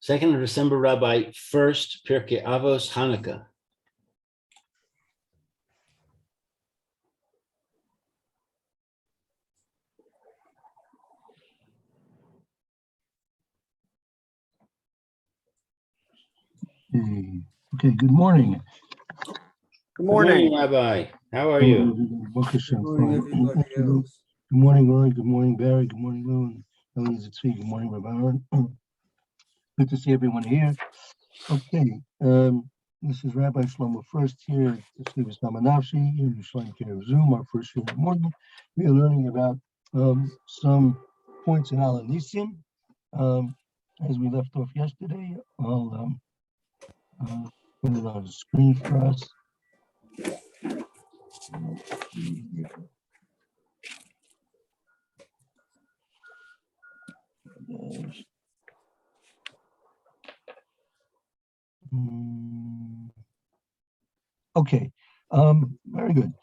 2nd of December, Rabbi Furst, Pierke, Avos, Hanukah. Okay, good morning. Good morning. Rabbi. How are you? Good morning, Roy. Good morning, Barry. Good morning, Lou. Good morning, Rabbi Aaron. Good to see everyone here. Okay, this is Rabbi Shlomo Furst here at Sivas Namanavshi in Yerushalayim Care of Zoom, our first year in the morning. We are learning about some points in Al Nisim. As we left off yesterday, I'll put it on the screen for us. Okay, very good.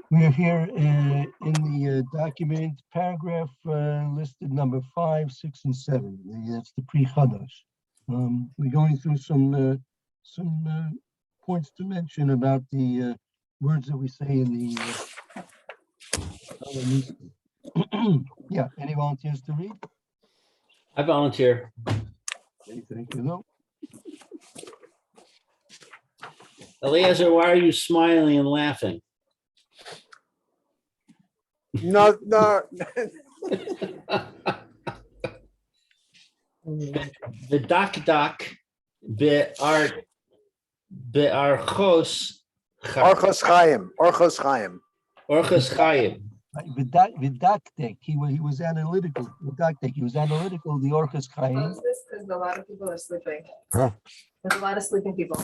We are here in the document, paragraph listed number 5, 6, and 7. That's the pre-Chadash. We're going through some points to mention about the words that we say in the yeah, any volunteers to read? I volunteer. Okay, thank you, Lou. Eliezer, why are you smiling and laughing? No. The dak be'archos Orchos Chaim. Vidaktek, he was analytical. Vidaktek, he was analytical. The Orchos Chaim. This because a lot of people are sleeping. Huh. There's a lot of sleeping people.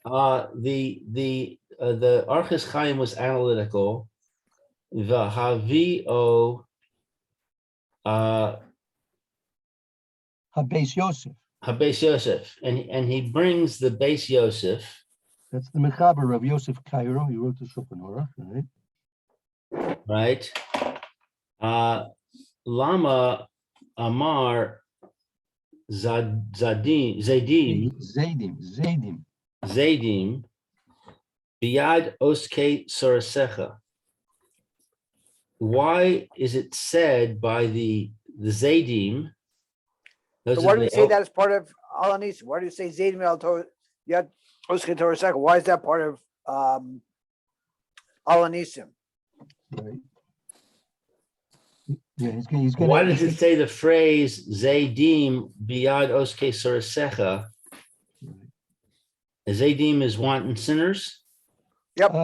The Orchos Chaim was analytical. The Havio Habeis Yosef. Habeis Yosef, and he brings the Beis Yosef. That's the Mechaber of Yosef Cairo. He wrote the Shulchan Aruch, right? Right. Lama Amar Zadim Biad Oske Sorasecha. Why is it said by the Zadim? So why do we say that as part of Al Nisim? Why do you say Zaydim al Yad Oske Torah Seka? Why is that part of Al Nisim? Right. Yeah, he's gonna, why does it say the phrase Zaydim Biad Oske Sorasecha? Zaydim is wanton sinners. Yep.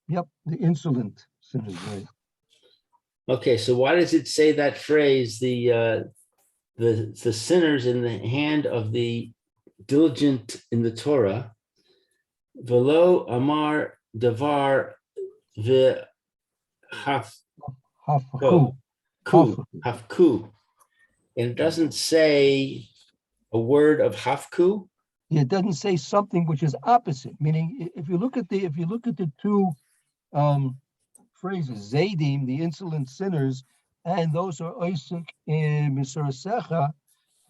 Yep. The insolent sinners, right? Okay, so why does it say that phrase? The sinners in the hand of the diligent in the Torah. Velo Amar Davar Hafku. And it doesn't say a word of Hafku. It doesn't say something which is opposite. Meaning, if you look at the two phrases, Zaydim, the insolent sinners, and those who are Isaac and Misarasecha,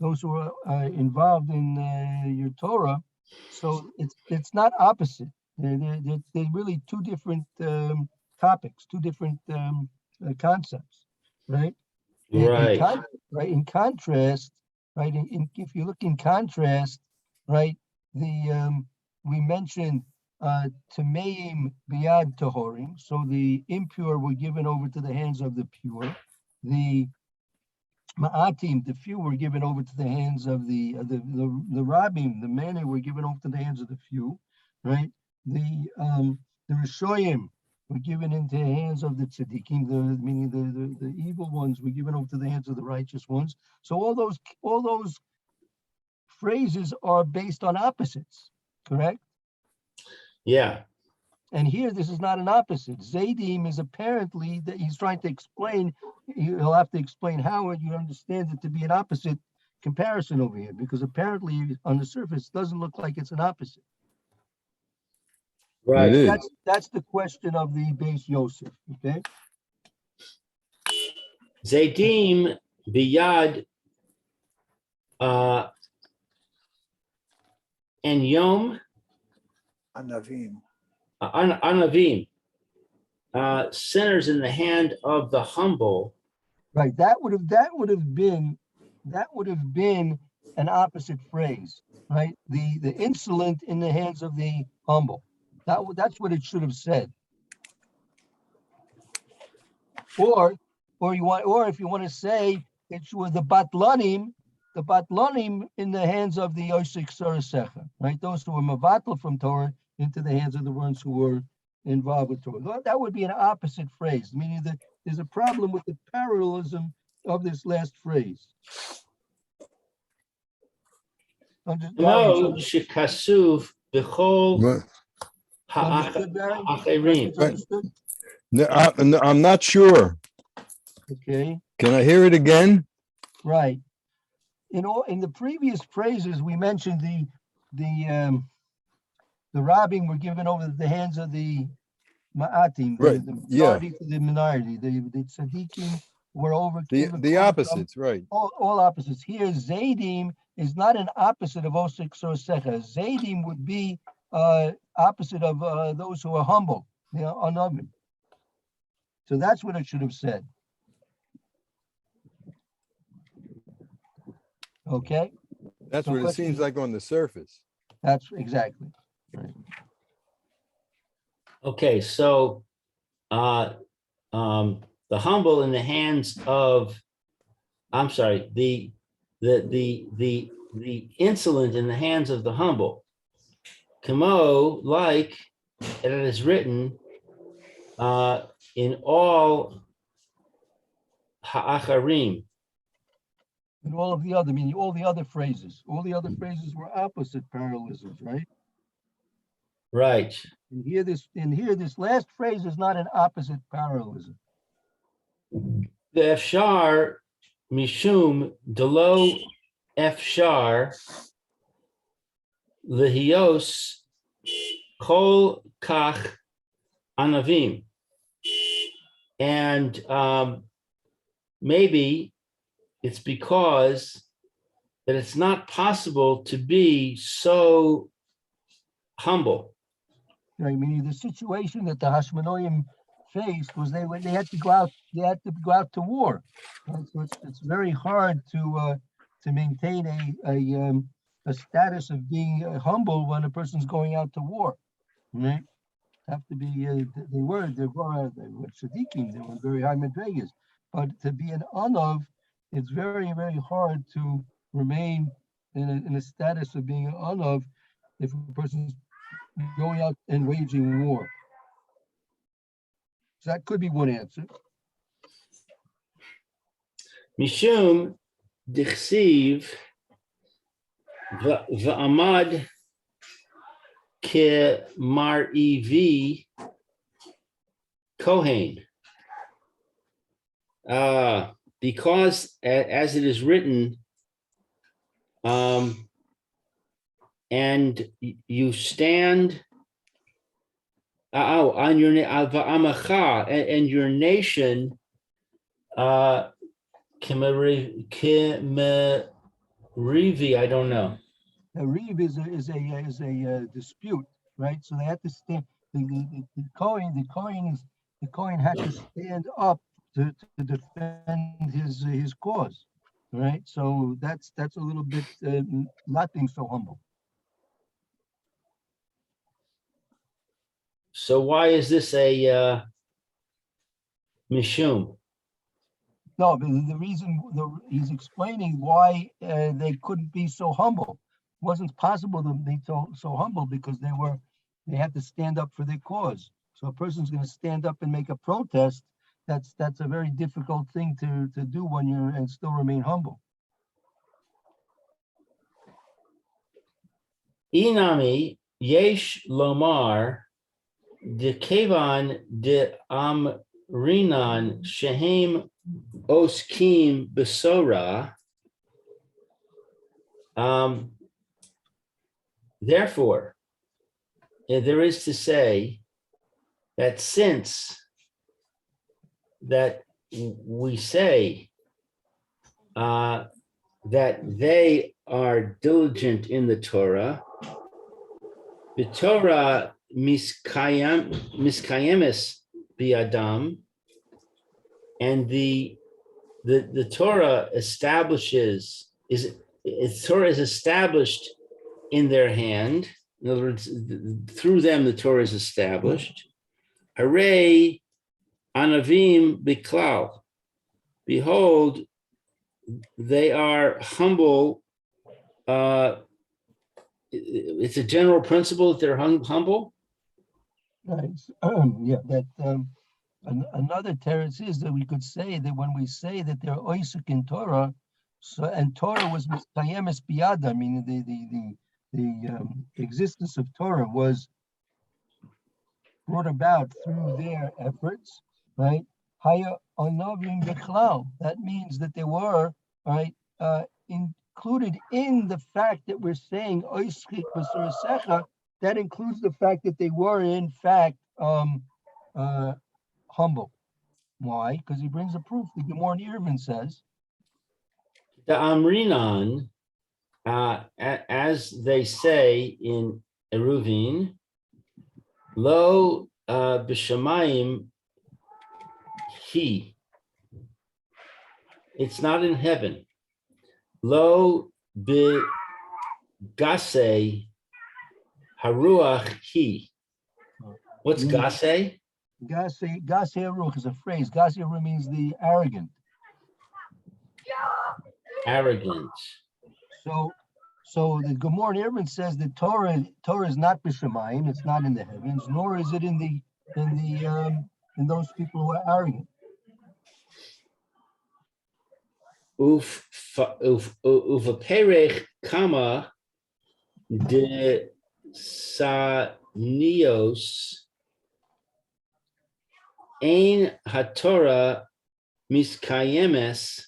those who are involved in your Torah. So it's not opposite. They're really two different topics, two different concepts, right? Right. In contrast, right? If you look in contrast, right? We mentioned Tameim Biad Tahorim, so the impure were given over to the hands of the pure. The Ma'atim, the few, were given over to the hands of the Rabbim, the many were given over to the hands of the few, right? The Rishoyim were given into the hands of the Tzaddikim, meaning the evil ones were given over to the hands of the righteous ones. So all those phrases are based on opposites, correct? Yeah. And here, this is not an opposite. Zaydim is apparently that he's trying to explain. He'll have to explain how you understand it to be an opposite comparison over here, because apparently on the surface it doesn't look like it's an opposite. Right. That's the question of the Beis Yosef. Okay. Zaydim Biyad and Yom Anavim. Anavim, sinners in the hand of the humble. Right, that would have been an opposite phrase, right? The insolent in the hands of the humble. That's what it should have said. Or if you want to say it was the batlanim in the hands of the Osik Sarasecha, right? Those who were mavatl from Torah into the hands of the ones who were involved with Torah. That would be an opposite phrase, meaning that there's a problem with the parallelism of this last phrase. No, shikasuv b'chol Right. Understood, Barry? ha'acherim. It's understood? No, I'm not sure. Okay, Can I hear it again? right. In the previous phrases, we mentioned the robbing were given over the hands of the ma'atim, Right, the yeah. majority to the minority. The tzaddikim were over. The opposites, right. All opposites. Here, Zaydim is not an opposite of Osik Sorsecha. Zaydim would be opposite of those who are humble, unloving. So that's what it should have said. Okay, That's So what it question- seems like on the surface. that's exactly. Right. Okay, so the humble in the hands of, I'm sorry, the insolent in the hands of the humble. Kamo, like it is written in all ha'acharim. And all of the other, meaning all the other phrases were opposite parallelisms, right? Right. And here, this last phrase is not an opposite parallelism. The efshar mishum delo efshar lehios kol kach anavim. And maybe it's because that it's not possible to be so humble. Right, meaning the situation that the Hashmonaim faced was they had to go out to war. Right? So it's very hard to maintain a status of being humble when a person's going out to war. Right? Have to be they were tzaddikim, they were very high madrigas, but to be an anav, it's very, very hard to remain in a status of being an anav if a person's going out and waging war. So that could be one answer. Mishum dichsiv v'amad ke mar'ivi kohen. Because as it is written, and you stand on your va'amacha and your nation kimerivi, I don't know. A reeve is a dispute, right? So they had to stand. The Kohen had to stand up to defend his cause, right? So that's a little bit not being so humble. So why is this a mishum? No, but the reason he's explaining why they couldn't be so humble. It wasn't possible to be so humble because they had to stand up for their cause. So a person's going to stand up and make a protest. That's a very difficult thing to do when you're and still remain humble. Inami yesh lomar de kevan de amrinan shehem oskim besora. Therefore, there is to say that since that we say that they are diligent in the Torah. The Torah miskayemes biadam, and the Torah establishes Torah is established in their hand. In other words, through them the Torah is established. Hooray, anavim biklal. Behold, they are humble. It's a general principle that they're humble. Right. Yeah, that another teretz is that we could say that when we say that they're oisuk in Torah, so and Torah was miskayemes biyada, meaning the existence of Torah was brought about through their efforts, right? Haya onavim bichlal. That means that they were right included in the fact that we're saying oisuk b'surasecha. That includes the fact that they were in fact humble. Why? Because he brings a proof. The Gemara in Eruvin says, The Amrinan, as they say in Eruvin, lo b'shamayim he. It's not in heaven. Lo b'gasei haruach he. What's gasei? Gasei Haruch is a phrase. Gasei Haruch means the arrogant. Arrogant. So the Gemara in Eruvin says that Torah is not b'shamayim. It's not in the heavens, nor is it in those people who are arrogant. Uvaperech kama de sanios ein haTorah miskayemes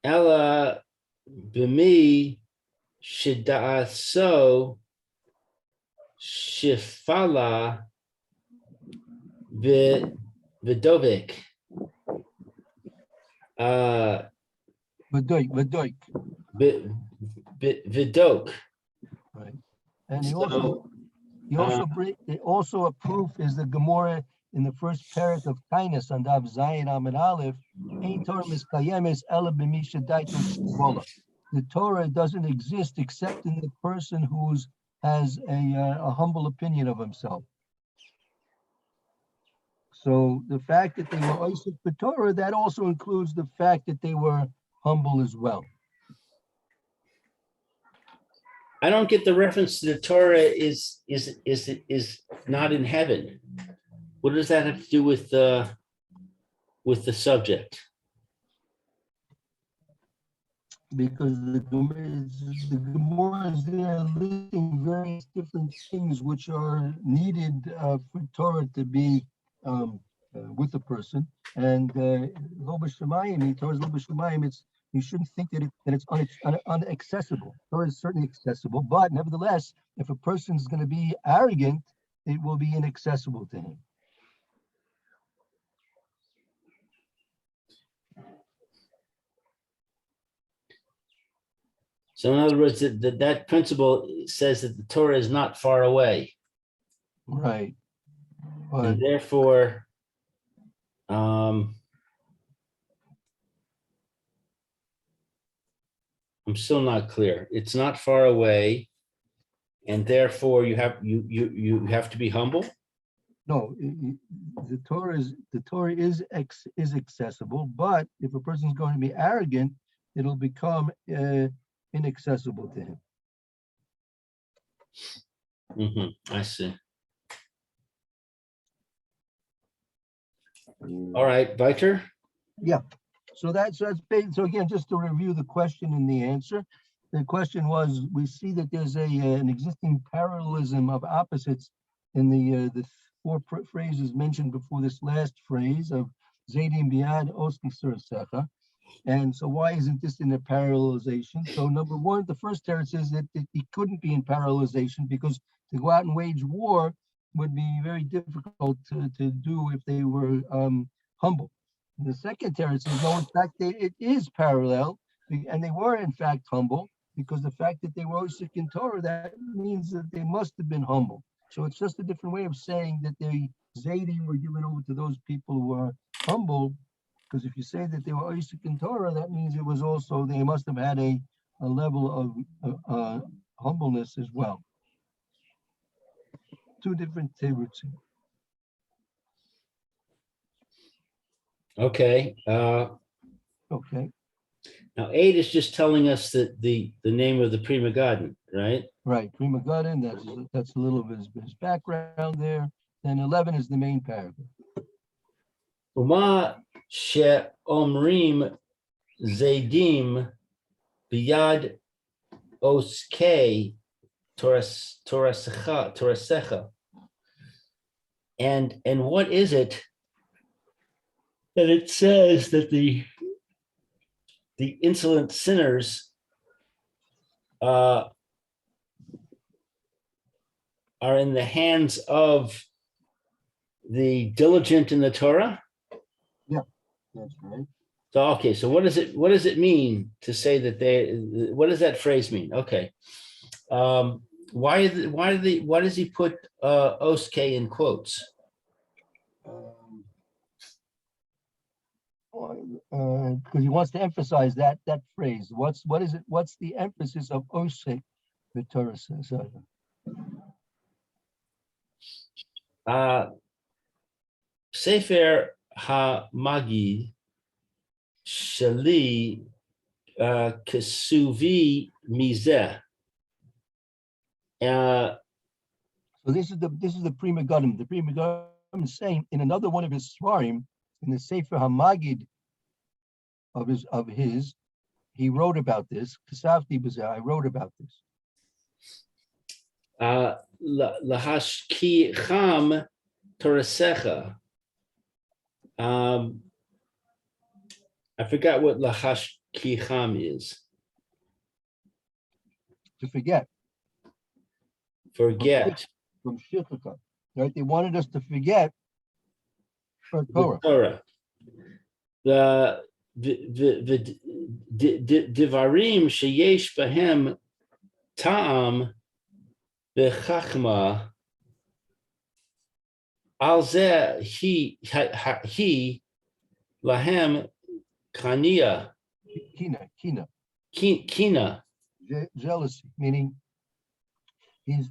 ela b'mi shida'aso shifala v'dovek. V'doik. Vidok. Right. And also a proof is the Gemara in the first parak of kindness on Dav Zayin Amid Aleph. Ein Torah miskayemes ela b'mi shedaitu shvola. The Torah doesn't exist except in the person who has a humble opinion of himself. So the fact that they were oisik b'Torah, that also includes the fact that they were humble as well. I don't get the reference to the Torah is not in heaven. What does that have to do with the subject? Because the Gemara is there listing various different things which are needed for Torah to be with the person. And Lo b'shamayim, Torah's Lo b'shamayim, you shouldn't think that it's unaccessible. Torah is certainly accessible, but nevertheless, if a person is going to be arrogant, it will be inaccessible to him. So in other words, that principle says that the Torah is not far away. Right. And therefore, I'm still not clear. It's not far away, and therefore you have to be humble. No, the Torah is accessible, but if a person is going to be arrogant, it'll become inaccessible to him. I see. All right, weiter. Yeah. So that's so again, just to review the question and the answer. The question was: we see that there's an existing parallelism of opposites in the four phrases mentioned before this last phrase of Zaydim Biad Oski Sursecha. And so why isn't this in a parallelization? So number one, the first teretz is that it couldn't be in parallelization because to go out and wage war would be very difficult to do if they were humble. And the second teretz is no, in fact, it is parallel And they were in fact humble, because the fact that they were Osik in Torah, that means that they must have been humble. So it's just a different way of saying that the Zaydim were given over to those people who are humble. Because if you say that they were Osik in Torah, that means it was also, they must have had a level of humbleness as well. Two different teruts. Okay. Okay, Now 8 is just telling us that the name of the Pri Megadim, right? right. Prima Gudin, that's a little bit of his background there. Then 11 is the main paragraph. Uma she omrim zaydim biyad oskei torasecha. And what is it that it says that the insolent sinners are in the hands of the diligent in the Torah? That's right. So, okay, so what does it mean to say that what does that phrase mean? Okay. Why does he put oske in quotes? Because he wants to emphasize that phrase. What's the emphasis of Osek, the Torah says? Sefer HaMagid Shali Kesuvi Mizeh. So this is the Pri Megadim. The Pri Megadim is saying in another one of his svarim, in the Sefer HaMagid of his, he wrote about this. Kasavti B'zeh, I wrote about this. Lahashki Cham Torasecha. I forgot what Lahashki Cham is. To forget. Forget. From Shikha, right? They wanted us to forget our The Torah. Torah. The Divarim sheyesh bahem ta'am bechachma al zeh he lahem kania kina. Jealousy, meaning he's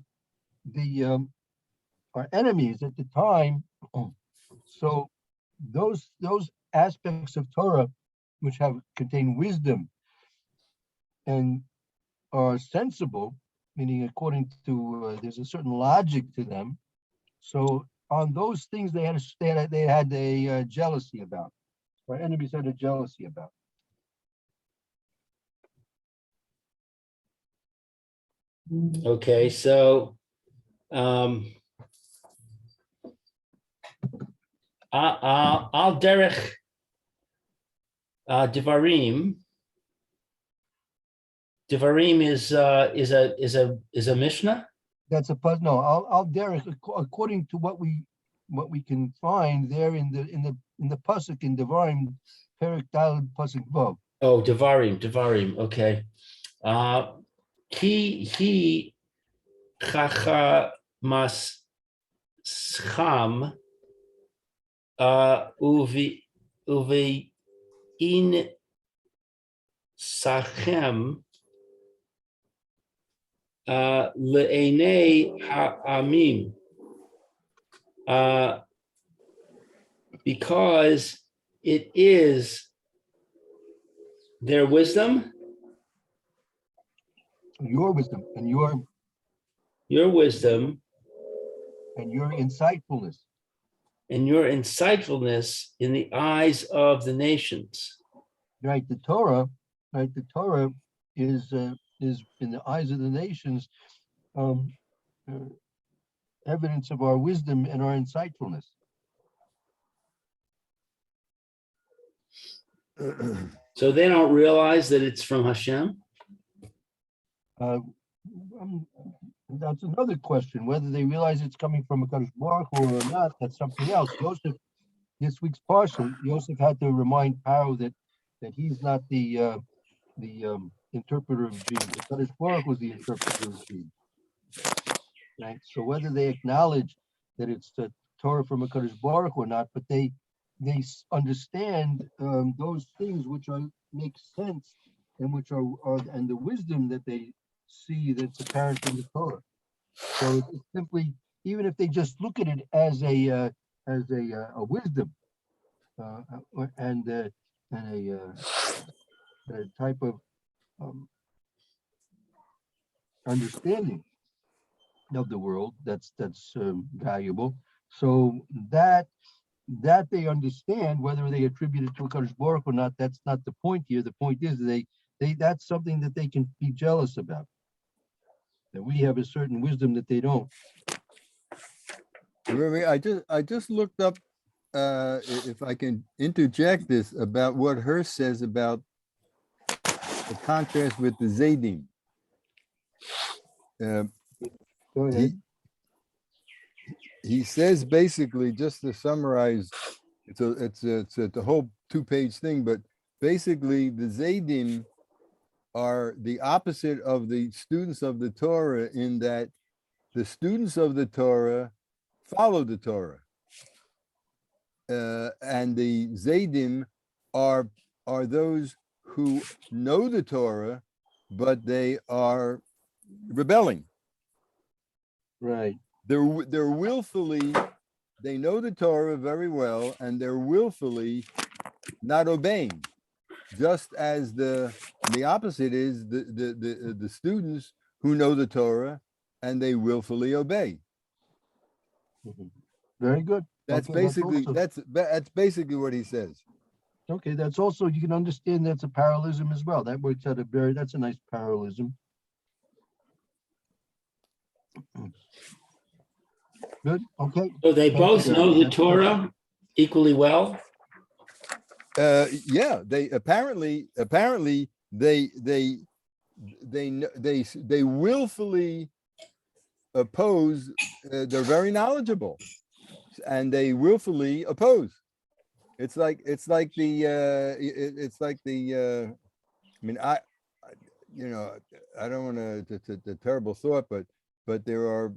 our enemies at the time. So those aspects of Torah which contain wisdom and are sensible, meaning according to there's a certain logic to them. So on those things they had a jealousy about. Our enemies had a jealousy about. Okay, so al derech Devarim. Devarim is a Mishnah. That's a puzzle. No, Al Derech, according to what we can find there in the pasuk in Devarim, Perek Daled pasuk Vav. Oh, Devarim. Okay. He chacha mas scham uvi in sachem le'enei ha'amim, because it is their wisdom, your wisdom and your wisdom and your insightfulness. And your insightfulness in the eyes of the nations. Right, the Torah is in the eyes of the nations evidence of our wisdom and our insightfulness. So they don't realize that it's from Hashem? That's another question. Whether they realize it's coming from a Kadosh Baruch Hu or not, that's something else. Yosef, this week's parsha, Yosef had to remind Paro that he's not the interpreter of dreams. The Kadosh Baruch was the interpreter of dreams. Right. So whether they acknowledge that it's the Torah from a Kadosh Baruch or not, but they understand those things which make sense and which are and the wisdom that they see that's apparent in the Torah. So it's simply, even if they just look at it as a wisdom and a type of understanding of the world that's valuable. So that they understand, whether they attribute it to a Kadosh Baruch or not, that's not the point here. The point is they that's something that they can be jealous about. That we have a certain wisdom that they don't. I just looked up, if I can interject this, about what Hurst says about the contrast with the Zadim. Go ahead. He says basically, just to summarize, it's a whole 2-page thing, but basically the Zadim are the opposite of the students of the Torah, in that the students of the Torah follow the Torah, and the Zadim are those who know the Torah, but they are rebelling. Right. They're willfully, they know the Torah very well, and they're willfully not obeying. Just as the opposite is the students who know the Torah and they willfully obey. Very good. That's Okay, basically also, that's basically what he says. okay. That's also, you can understand that's a parallelism as well. That works out that's a nice parallelism. Good. Okay. So they both know the Torah equally well? Yeah, they apparently they willfully oppose. They're very knowledgeable, and they willfully oppose. It's like the I mean, I don't want to, it's a terrible thought, but there are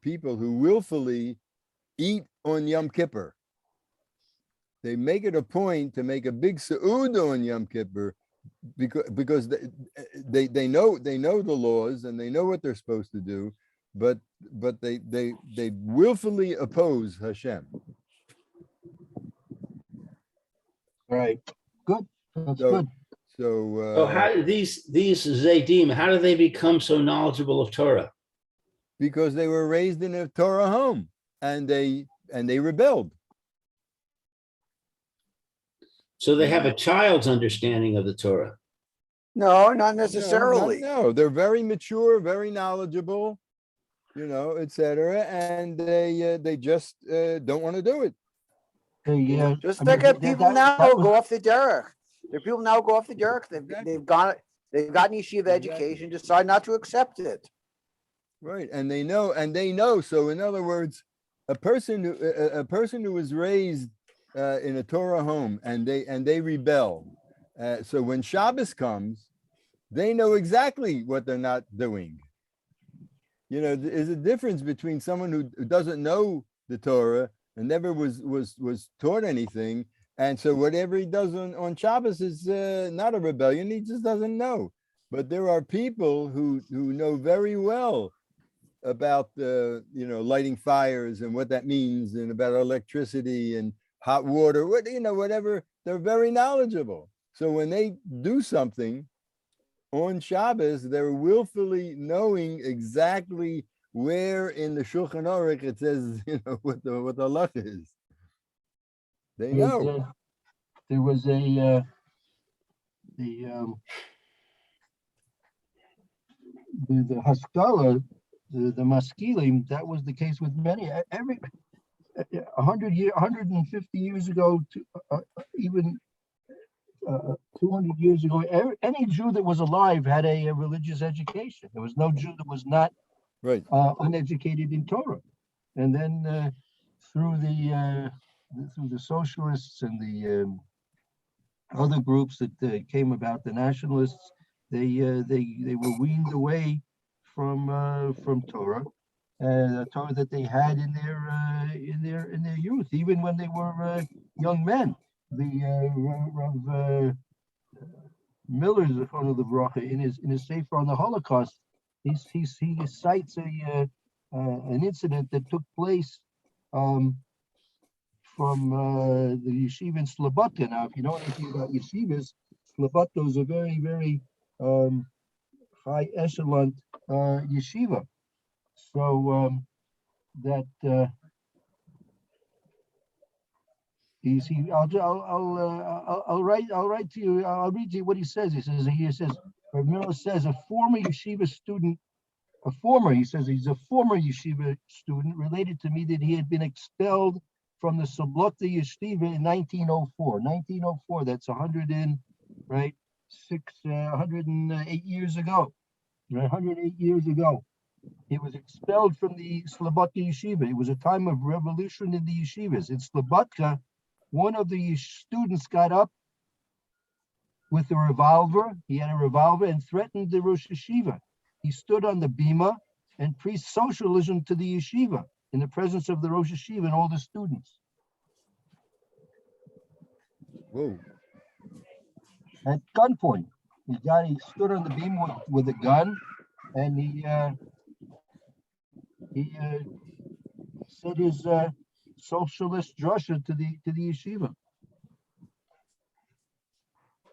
people who willfully eat on Yom Kippur. They make it a point to make a big seudah on Yom Kippur because they know the laws and they know what they're supposed to do, but they willfully oppose Hashem. Right. Good. That's So, good. So how do these Zadim, how do they become so knowledgeable of Torah? Because they were raised in a Torah home and they rebelled. So they have a child's understanding of the Torah. No, not necessarily. No, they're very mature, very knowledgeable, etc. And they just don't want to do it. Yeah. Just look at people now go off the derech. There are people now go off the derech. They've gotten yeshiva education, decide not to accept it. Right, and they know. So in other words, a person who was raised in a Torah home and they rebel. So when Shabbos comes, they know exactly what they're not doing. There's a difference between someone who doesn't know the Torah and never was taught anything, and so whatever he does on Shabbos is not a rebellion. He just doesn't know. But there are people who know very well about lighting fires and what that means, and about electricity and hot water, whatever. They're very knowledgeable. So when they do something on Shabbos, they're willfully knowing exactly where in the Shulchan Aruch it says, what the halach is. They know. There was the Haskalah, the Maskilim. That was the case with many. 150 years ago, to even 200 years ago, any Jew that was alive had a religious education. There was no Jew that was not right uneducated in Torah. And then through the socialists and other groups that came about, the nationalists, they were weaned away from Torah, the Torah that they had in their youth, even when they were young men. The Rav Miller, Zechron Livracha, in his Sefer on the Holocaust, he cites an incident that took place from the yeshiva in Slobodka. Now, if you know anything about yeshivas, Slobodka is a very, very high echelon yeshiva. So I'll write to you. I'll read to you what he says. He says Rav Miller says a former yeshiva student. He says he's a former yeshiva student related to me that he had been expelled from the Sublokta yeshiva in 1904. 1904, that's 108 years ago. 108 years ago. He was expelled from the Slobodka yeshiva. It was a time of revolution in the yeshivas. In Slobodka, one of the students got up with a revolver. He had a revolver and threatened the Rosh Yeshiva. He stood on the bima and preached socialism to the yeshiva in the presence of the Rosh Yeshiva and all the students. Whoa. At gunpoint. He stood on the beam with a gun, and he said his socialist drasha to the yeshiva.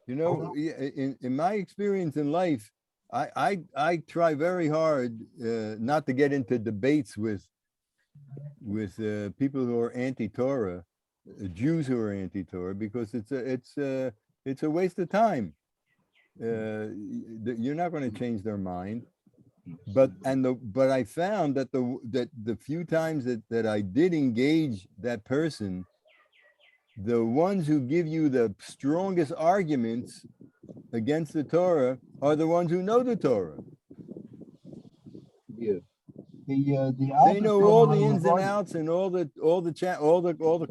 You know, in my experience in life, I try very hard not to get into debates with people who are anti-Torah, Jews who are anti-Torah, because it's a waste of time. You're not going to change their mind. But I found that the few times that I did engage that person, the ones who give you the strongest arguments against the Torah are the ones who know the Torah. Yeah. They know all the ins and outs and all the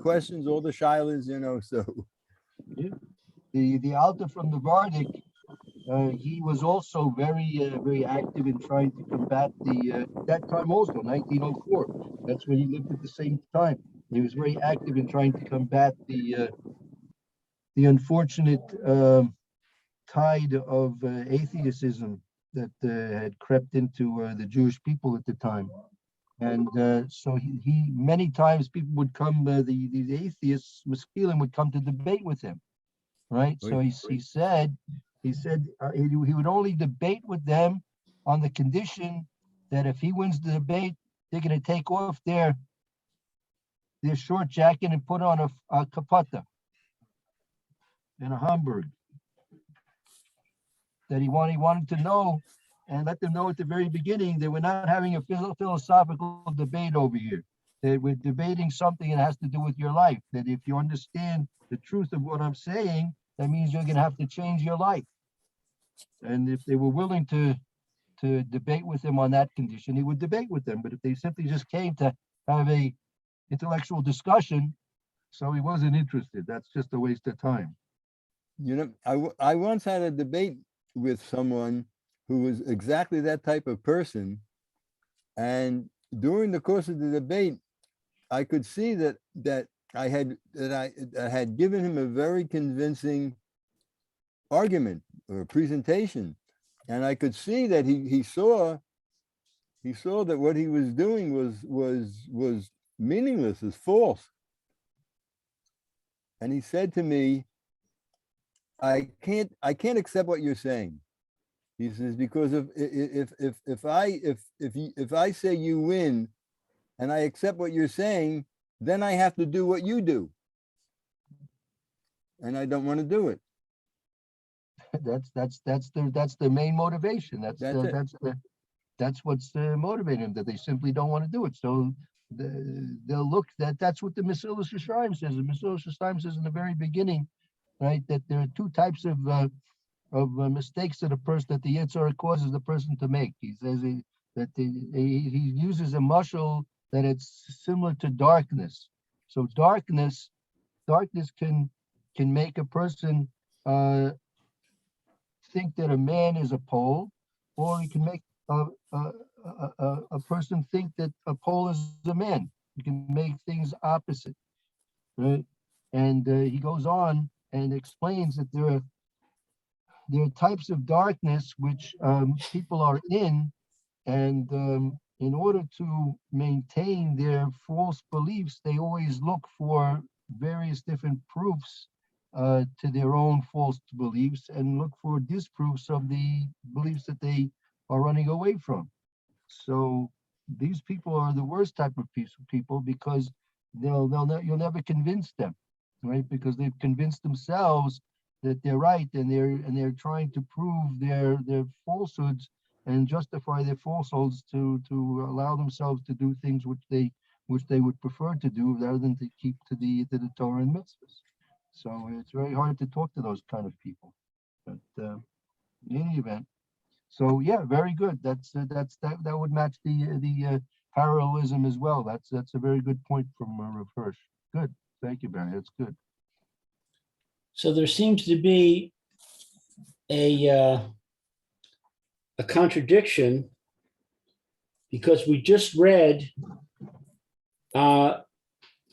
questions, all the shilas, you know. So yeah. The Alter from the Vardik, he was also very active in trying to combat that time also, 1904. That's when he lived at the same time. He was very active in trying to combat the unfortunate tide of atheism that had crept into the Jewish people at the time. And so he many times people would come, the atheists, Maskilim, would come to debate with him, right? So he said he would only debate with them on the condition that if he wins the debate, they're going to take off their short jacket and put on a kapata and a Hamburg. That he wanted to know and let them know at the very beginning that we're not having a philosophical debate over here. That we're debating something that has to do with your life. That if you understand the truth of what I'm saying, that means you're going to have to change your life. And if they were willing to debate with him on that condition, he would debate with them. But if they simply just came to have a intellectual discussion, so he wasn't interested. That's just a waste of time. You know, I once had a debate with someone who was exactly that type of person, and during the course of the debate, I could see that I had given him a very convincing argument or presentation, and I could see that he saw that what he was doing was meaningless, is false. And he said to me, I can't accept what you're saying. He says, because if I say you win and I accept what you're saying, then I have to do what you do. And I don't want to do it. That's the main motivation. That's what's motivating them, that they simply don't want to do it. So they'll look that's what the Mesilas Yesharim says. The Mesilas Yesharim says in the very beginning, right, that there are two types of mistakes that the Yetzer Hara causes the person to make. He says that he uses a mashal that it's similar to darkness. So darkness can make a person think that a man is a Pole, or he can make a person think that a Pole is a man. You can make things opposite, right? And he goes on and explains that there are types of darkness which people are in, and in order to maintain their false beliefs, they always look for various different proofs to their own false beliefs and look for disproofs of the beliefs that they are running away from. So these people are the worst type of people because you'll never convince them, right? Because they've convinced themselves that they're right, and they're trying to prove their falsehoods and justify their falsehoods to allow themselves to do things which they would prefer to do rather than to keep to the Torah and mitzvahs. So it's very hard to talk to those kind of people. But in any event, so yeah, very good. That would match the parallelism as well. That's a very good point from Rav Hirsch. Good, thank you, Barry. That's good. So there seems to be a contradiction, because we just read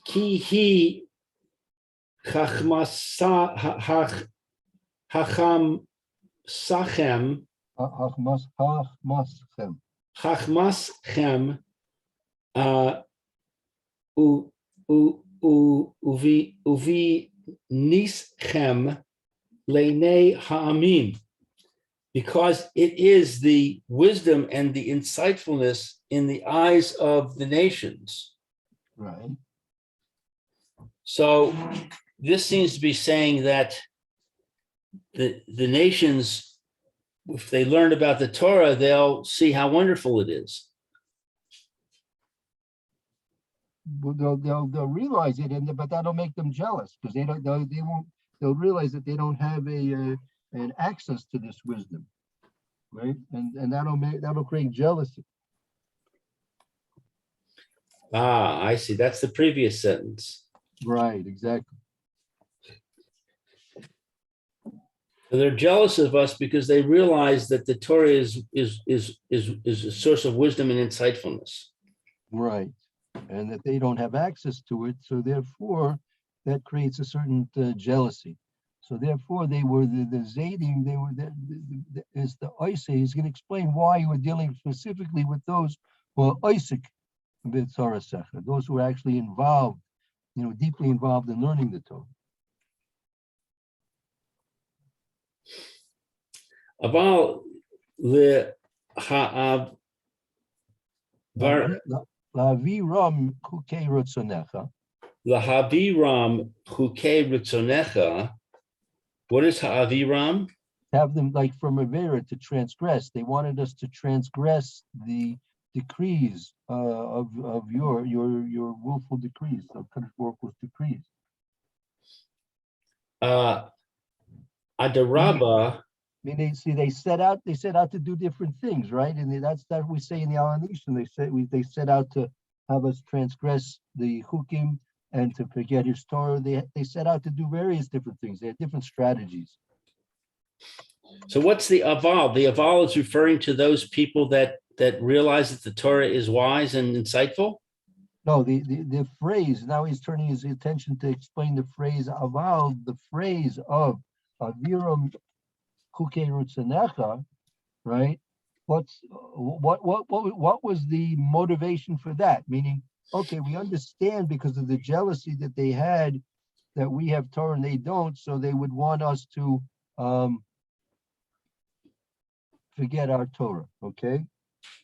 ki hi hacham sachem chachmaschem uvi nischem leinei ha'amim, because it is the wisdom and the insightfulness in the eyes of the nations. Right. So this seems to be saying that the nations, if they learn about the Torah, they'll see how wonderful it is. Well, they'll realize it, but that'll make them jealous because they'll realize that they don't have an access to this wisdom, right? And that'll create jealousy. Ah, I see. That's the previous sentence. Right, exactly. So they're jealous of us because they realize that the Torah is a source of wisdom and insightfulness. Right, and that they don't have access to it, so therefore that creates a certain jealousy. So therefore they were the Zadim, they were is the Isaac. He's going to explain why we're dealing specifically with those who are Isaac, those who are actually involved, deeply involved in learning the Torah. Aval le ha'av Laviram chukei rotzonecha. Lahaviram chukei ritzonecha. What is ha'aviram? Have them like from Avera to transgress. They wanted us to transgress the decrees of your willful decrees, of Kadosh Baruch Hu's decrees. Adarabba. I mean, they set out to do different things, right? And that's that we say in the Alanishon. They set out to have us transgress the chukim and to forget his Torah. They set out to do various different things. They had different strategies. So what's the aval? The aval is referring to those people that realize that the Torah is wise and insightful? No, the phrase, now he's turning his attention to explain the phrase aval, the phrase of aviram chukei rutzanecha, right? What was the motivation for that? Meaning, okay, we understand because of the jealousy that they had that we have Torah and they don't, so they would want us to forget our Torah. Okay,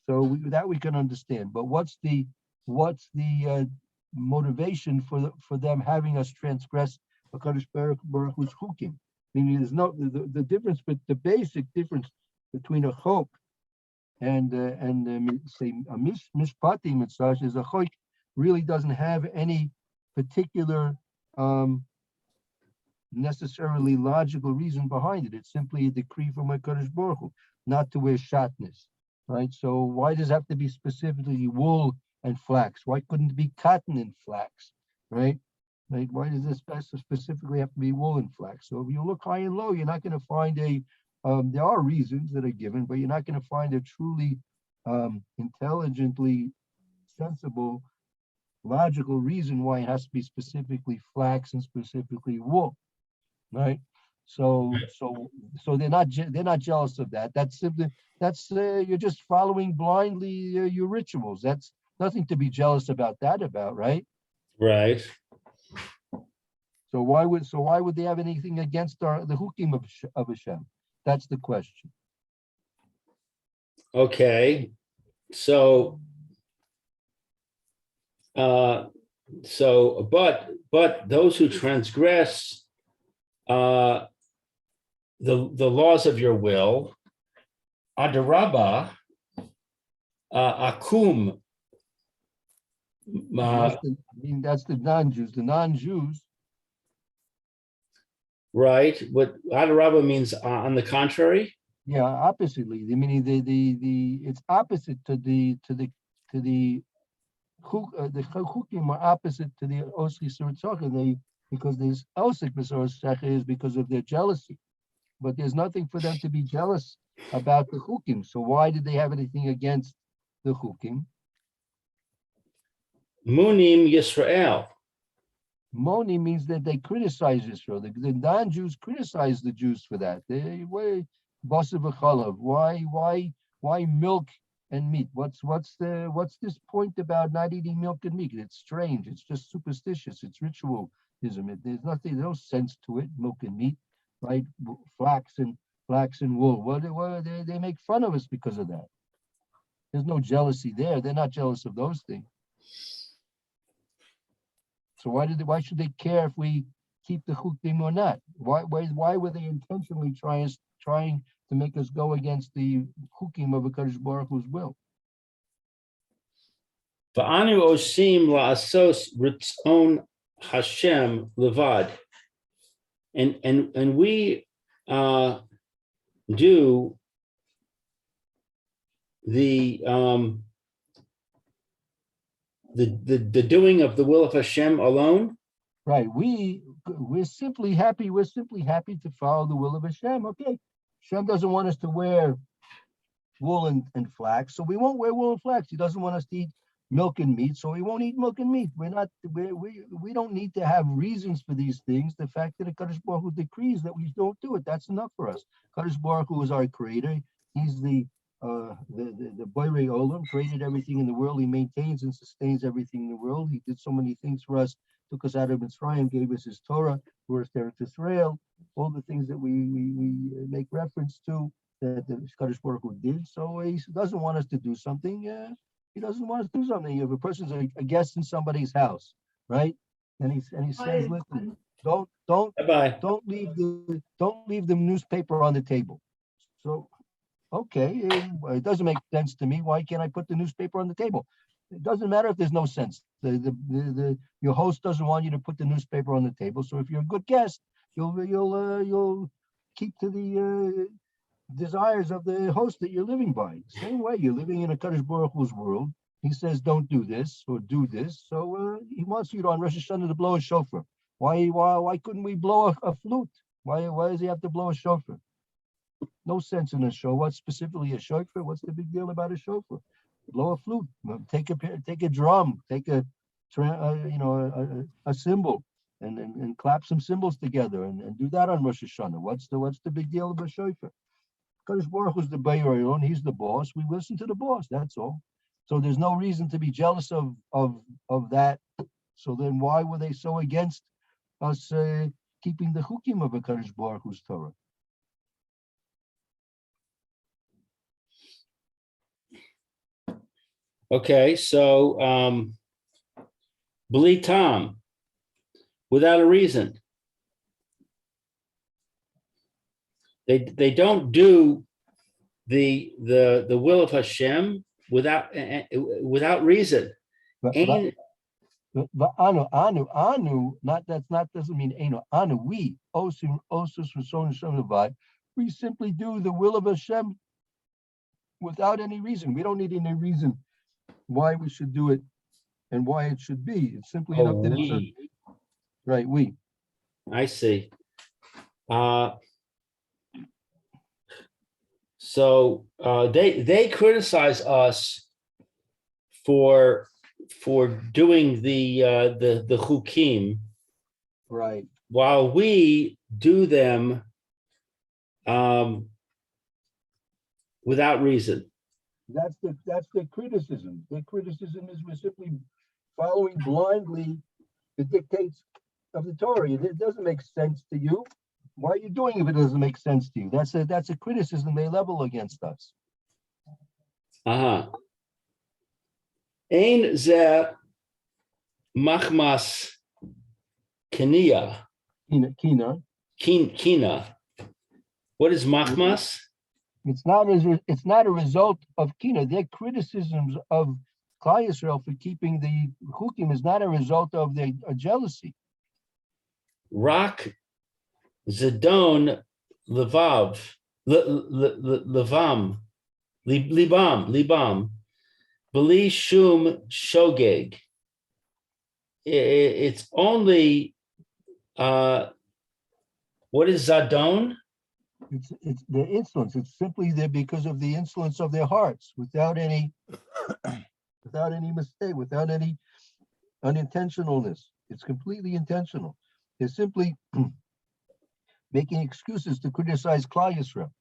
so that we can understand. But what's the motivation for them having us transgress HaKadosh Baruch Hu's chukim? Meaning, there's no the difference, but the basic difference between a chok and say a mishpatim and such is a chok really doesn't have any particular necessarily logical reason behind it. It's simply a decree from HaKadosh Baruch Hu not to wear shatnez, right? So why does it have to be specifically wool and flax? Why couldn't it be cotton and flax, right? right? Why does this specifically have to be wool and flax? So if you look high and low, you're not going to find there are reasons that are given, but you're not going to find a truly intelligently sensible, logical reason why it has to be specifically flax and specifically wool, right? So they're not jealous of that. That's simply you're just following blindly your rituals. That's nothing to be jealous about right? Right. So why would they have anything against the hukim of Hashem? That's the question. Okay. So but those who transgress the laws of your will, adarabba, akum. That's the non-Jews. The non-Jews. Right. What adarabba means on the contrary. Yeah, oppositely. I mean, it's opposite to the chukim are opposite to the osri surtzach. Because this osik b'sortzach is because of their jealousy, but there's nothing for them to be jealous about the chukim. So why did they have anything against the chukim? Munim Yisrael. Moni means that they criticize Israel. The non-Jews criticize the Jews for that. Why milk and meat? What's this point about not eating milk and meat? It's strange. It's just superstitious. It's ritualism. There's no sense to it. Milk and meat, right? Flax and wool. They make fun of us because of that. There's no jealousy there. They're not jealous of those things. So why should they care if we keep the chukim or not? Why were they intentionally trying to make us go against the chukim of HaKadosh Baruch Hu's will? V'anu osim la'asos ritzon Hashem levad, and we do the doing of the will of Hashem alone. Right. We're simply happy. We're simply happy to follow the will of Hashem. Okay. Hashem doesn't want us to wear wool and flax, so we won't wear wool and flax. He doesn't want us to eat milk and meat, so we won't eat milk and meat. We don't need to have reasons for these things. The fact that HaKadosh Baruch Hu decrees that we don't do it, that's enough for us. HaKadosh Baruch Hu is our creator. He's the Borei Olam, created everything in the world. He maintains and sustains everything in the world. He did so many things for us, took us out of Mitzrayim, gave us his Torah, brought us to Israel, all the things that we make reference to that the Kadosh Baruch Hu did. So he doesn't want us to do something. He doesn't want us to do something. If a person's a guest in somebody's house, right? And he says, listen, don't leave the newspaper on the table. So okay, it doesn't make sense to me. Why can't I put the newspaper on the table? It doesn't matter if there's no sense. Your host doesn't want you to put the newspaper on the table. So if you're a good guest, you'll keep to the desires of the host that you're living by. Same way, you're living in a Kadosh Baruch Hu's world. He says, don't do this or do this. So he wants you to on Rosh Hashanah to blow a shofar. Why couldn't we blow a flute? Why does he have to blow a shofar? No sense in a show. What's specifically a shofar? What's the big deal about a shofar? Blow a flute. Take a drum. Take a cymbal, and clap some cymbals together, and do that on Rosh Hashanah. What's the big deal of a shofar? Kadosh Baruch Hu's the Borei, he's the boss. We listen to the boss. That's all. So there's no reason to be jealous of that. So then why were they so against us keeping the chukim of a Kadosh Baruch Hu's Torah? Okay, so Bli Tam, without a reason. They don't do the will of Hashem without reason. Anu, doesn't mean anu. Anu, we we simply do the will of Hashem without any reason. We don't need any reason why we should do it and why it should be. It's simply enough that Right, we. I see. So they criticize us for doing the chukim, Right. while we do them without reason. That's the criticism. The criticism is we're simply following blindly the dictates of the Torah. It doesn't make sense to you. Why are you doing it if it doesn't make sense to you? That's a criticism they level against us. Ein ze machmas kenia. Kina. What is machmas? It's not a result of kina. Their criticisms of Klal Yisrael for keeping the chukim is not a result of their jealousy. Rak zedon levav levam libam beli shum shogeg. It's only what is zadon? It's the insolence. It's simply there because of the insolence of their hearts, without any mistake, without any unintentionalness. It's completely intentional. They're simply making excuses to criticize Klal Yisrael.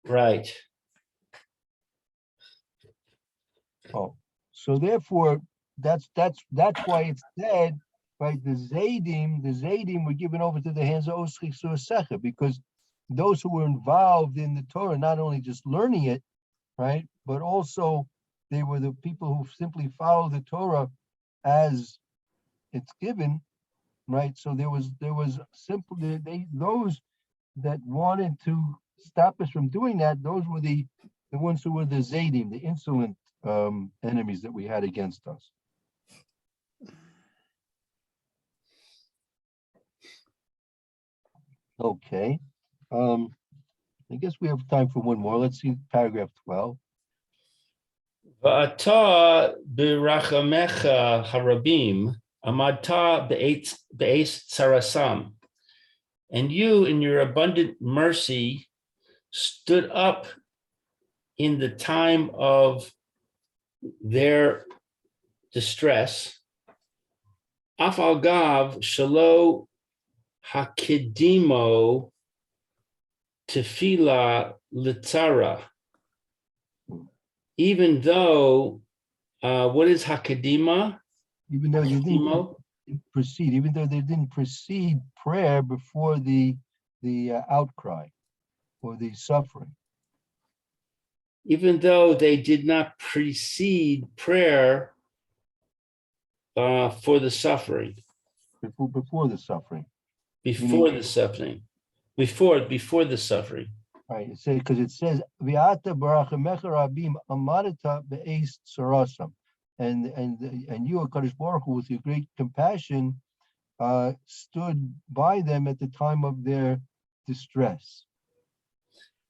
Right. Oh, so therefore, that's why it's said, right? The Zaydim were given over to the hands of Oschich Suasecha, because those who were involved in the Torah, not only just learning it, right, but also they were the people who simply follow the Torah as it's given, right? So there was simply those that wanted to stop us from doing that. Those were the ones who were the Zaydim, the insolent enemies that we had against us. Okay. I guess we have time for one more. Let's see paragraph 12. Va'ata b'rachamecha harabim amadta be'es sarasam. And you, in your abundant mercy, stood up in the time of their distress. Afal gav shalo hakidimo tefila litzara. Even though, what is hakadima? Even though they didn't proceed, even though they didn't precede prayer before the outcry or the suffering. Even though they did not precede prayer for the suffering. Before the suffering. Before the suffering. Before the suffering. Right. It says because it says Viata barachamecha rabim amadata be'es sarasam. And you, HaKadosh Baruch Hu, with your great compassion, stood by them at the time of their distress.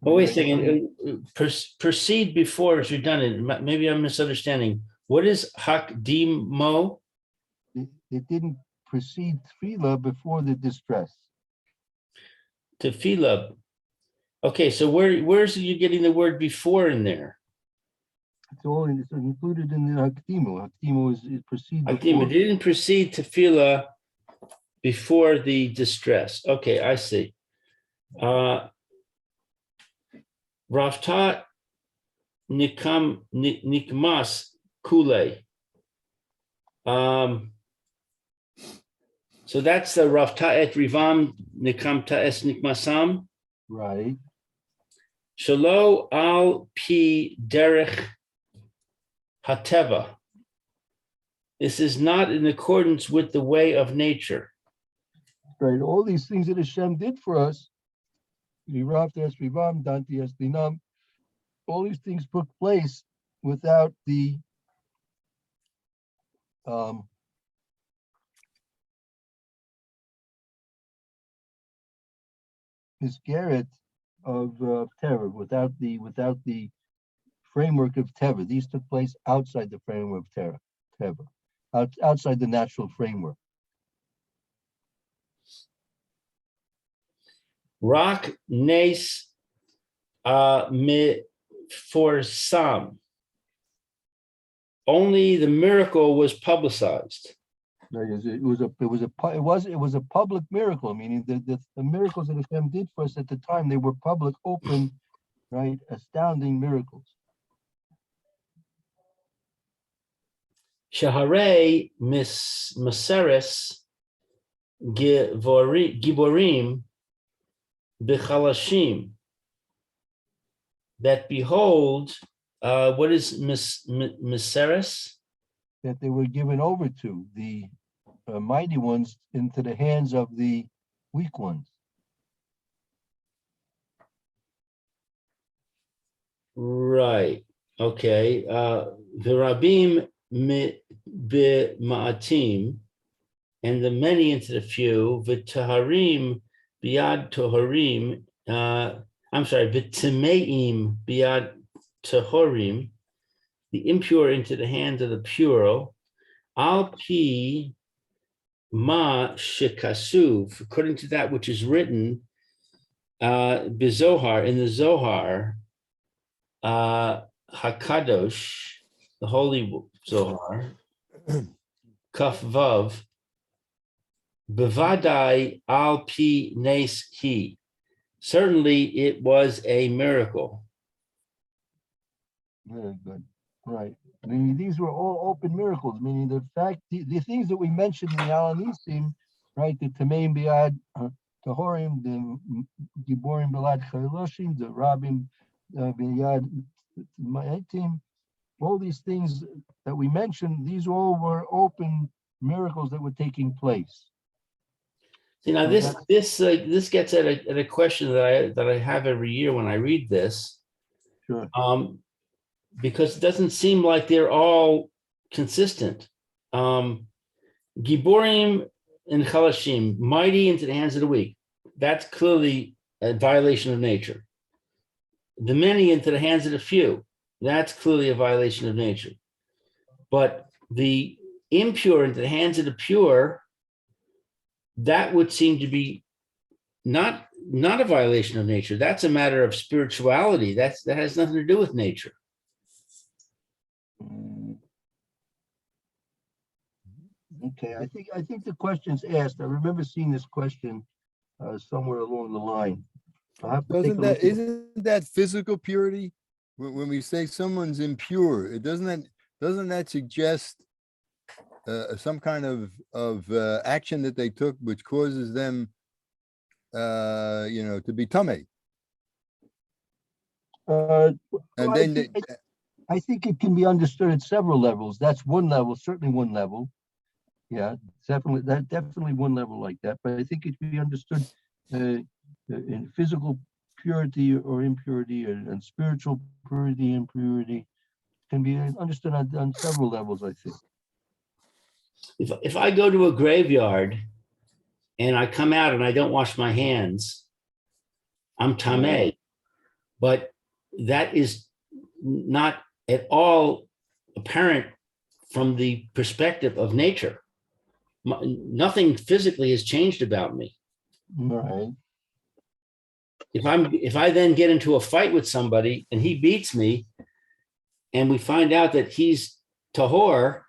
Oh, wait a second. Proceed before is redundant. Maybe I'm misunderstanding. What is hakdimo? It didn't precede tefillah before the distress. Tefillah. Okay, so where's you getting the word before in there? It's all it's included in the hakdimo. Hakdimo is precede before. Hakdimo. It didn't precede tefillah before the distress. Okay, I see. Raftat nikmas kule. So that's the Raftat et rivam nikamta es nikmasam. Right. Shalo al pi derech hateva. This is not in accordance with the way of nature. Right. All these things that Hashem did for us, all these things took place without the Garrett of terror, without the framework of Teva. These took place outside the framework of Teva, outside the natural framework. Rak nes me for some. Only the miracle was publicized. It was a public miracle, meaning the miracles that Hashem did for us at the time, they were public, open, right, astounding miracles. Shaharei Maseres Giborim B'chalashim. That behold, what is Maseres? That they were given over to the mighty ones into the hands of the weak ones. Right. Okay. Virabim b'ma'atim, and the many into the few. V'taharim biad toharim. I'm sorry. V'timeim biad toharim. The impure into the hands of the pure. Al pi ma shekasuv, according to that which is written, bizohar, in the Zohar, Hakadosh, the holy Zohar, Kaf Vav, Bevadai al pi nes he. Certainly it was a miracle. Very good. Right. I mean, these were all open miracles, meaning the fact, the things that we mentioned in the Alanisim, right, the Tameim Biad Tahorim, the Giborim Bilad Chayloshim, the Rabim Biad Ma'etim, all these things that we mentioned, these all were open miracles that were taking place. See, now So this gets at a question that I have every year when I read this. Sure. Because it doesn't seem like they're all consistent. Giborim and Chalashim, mighty into the hands of the weak. That's clearly a violation of nature. The many into the hands of the few. That's clearly a violation of nature. But the impure into the hands of the pure, that would seem to be not a violation of nature. That's a matter of spirituality. That has nothing to do with nature. Okay, I think the question's asked. I remember seeing this question somewhere along the line. I'll have to take a look at it. Isn't that physical purity? When we say someone's impure, doesn't that suggest some kind of action that they took which causes them, to be tamei? And then I think it can be understood at several levels. That's one level, certainly one level. Yeah, definitely one level like that. But I think it can be understood in physical purity or impurity, and spiritual purity, impurity can be understood on several levels, I think. If I go to a graveyard and I come out and I don't wash my hands, I'm tamei. But that is not at all apparent from the perspective of nature. Nothing physically has changed about me. Right. If I then get into a fight with somebody and he beats me, and we find out that he's tahor,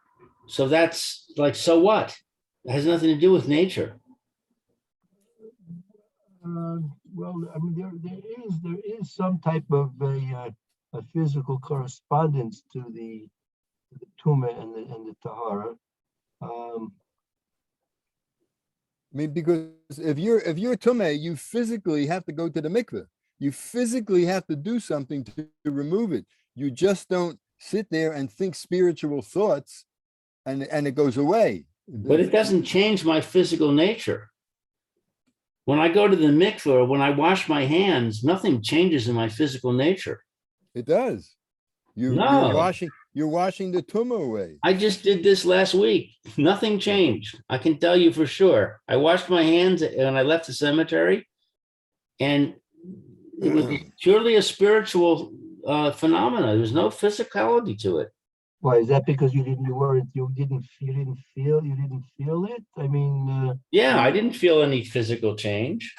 so that's like, so what? It has nothing to do with nature. Well, I mean, there is some type of a physical correspondence to the tumah and the tahara. I mean, because if you're tumei, you physically have to go to the mikveh. You physically have to do something to remove it. You just don't sit there and think spiritual thoughts and it goes away. But it doesn't change my physical nature. When I go to the mikveh, or when I wash my hands, nothing changes in my physical nature. It does. You're washing the tumah away. I just did this last week. Nothing changed. I can tell you for sure. I washed my hands and I left the cemetery, and it was purely a spiritual phenomena. There's no physicality to it. Why is that? Because you didn't feel it? I mean, Yeah, I didn't feel any physical change.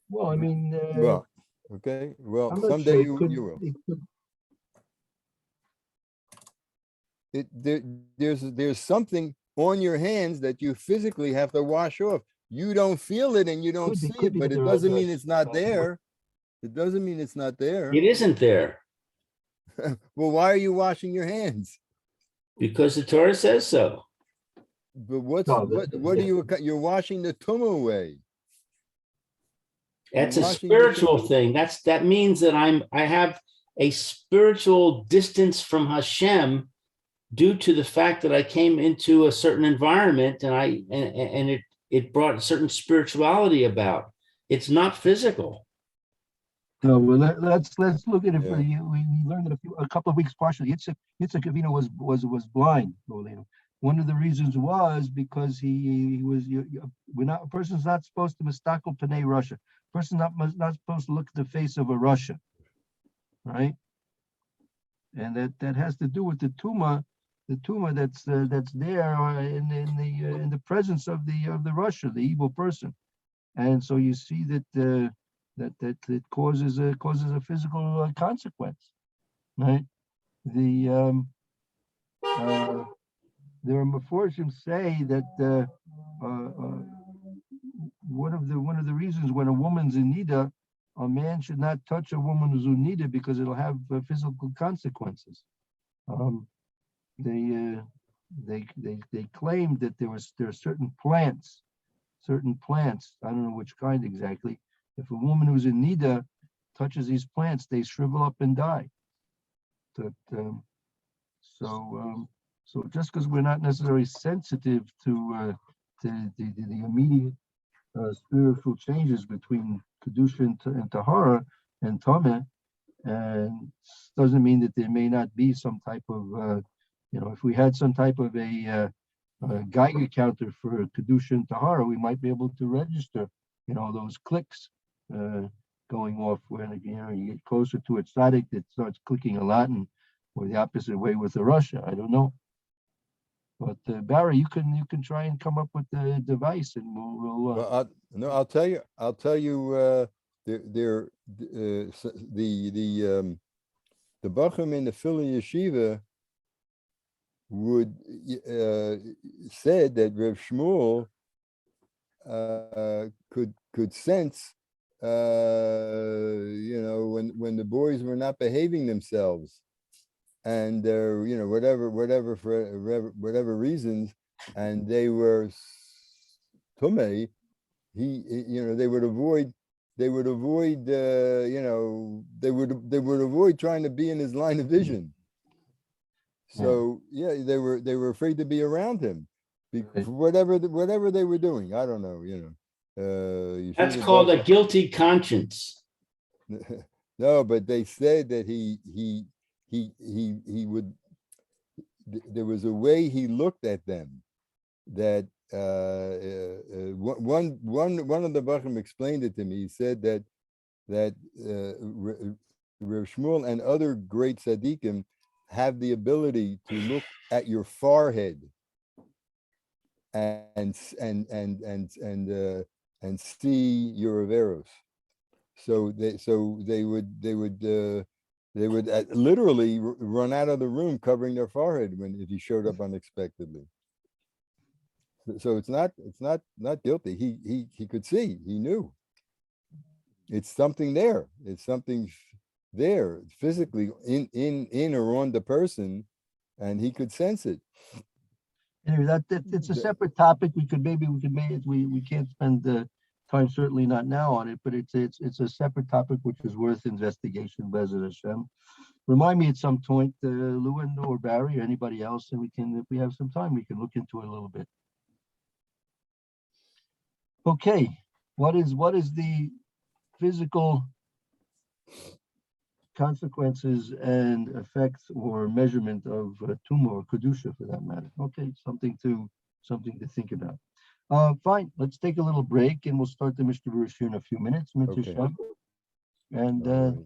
well, I mean, Well, okay. Well, I'm not someday sure. you will. It could, There's something on your hands that you physically have to wash off. You don't feel it and you don't see could it, be but that it there doesn't are mean it's not there. It doesn't mean it's not there. It isn't there Well, why are you washing your hands? because the Torah says so. But what's No, what are you're washing the tumah away? That's You're a washing the spiritual tumah. thing. That means that I have a spiritual distance from Hashem due to the fact that I came into a certain environment and it brought a certain spirituality about. It's not physical. no, well, let's look at it for Yeah. you. We learned it a couple of weeks partially. Yitzhak Avinu was blind. One of the reasons was because he was. A person's not supposed to mistakel panei Russia. Person's not supposed to look at the face of a Russia, right? And that has to do with the tumah that's there in the presence of the Russia, the evil person. And so you see that that it causes a physical consequence, right? The there are Meforshim say that one of the reasons when a woman's in nida, a man should not touch a woman who's in nida because it'll have physical consequences. They claimed that there are certain plants. I don't know which kind exactly. If a woman who's in nida touches these plants, they shrivel up and die. So just because we're not necessarily sensitive to the immediate spiritual changes between kedusha and tahara and tameh, and doesn't mean that there may not be some type of if we had some type of a Geiger counter for kedusha and tahara, we might be able to register those clicks going off when you get closer to a tzaddik that starts clicking a lot, or the opposite way with the Russia. I don't know. But Barry, you can try and come up with the device, and we'll I'll tell you. The Bacham in the Philly Yeshiva would said that Rev Shmuel could sense when the boys were not behaving themselves, and whatever reasons, and they were tumei, they would avoid trying to be in his line of vision. So they were afraid to be around him because whatever they were doing. I don't know, That's called a guilty conscience. No, but they said that he would. There was a way he looked at them that one of the Bachim explained it to me. He said that Rav Shmuel and other great tzaddikim have the ability to look at your forehead and see your averos. So they would literally run out of the room covering their forehead if he showed up unexpectedly. So it's not guilty. He could see. He knew. It's something there. It's something there physically in or on the person, and he could sense it. Anyway, it's a separate topic. We can't spend the time, certainly not now, on it, but it's a separate topic which is worth investigation. Be'ezrat Hashem. Remind me at some point, Lewin or Barry or anybody else, and if we have some time, we can look into it a little bit. Okay, what is the physical consequences and effects or measurement of tumah or kedusha, for that matter? Okay, something to think about. Fine, let's take a little break and we'll start the Mishnah Berurah in a few minutes. Okay. And All right.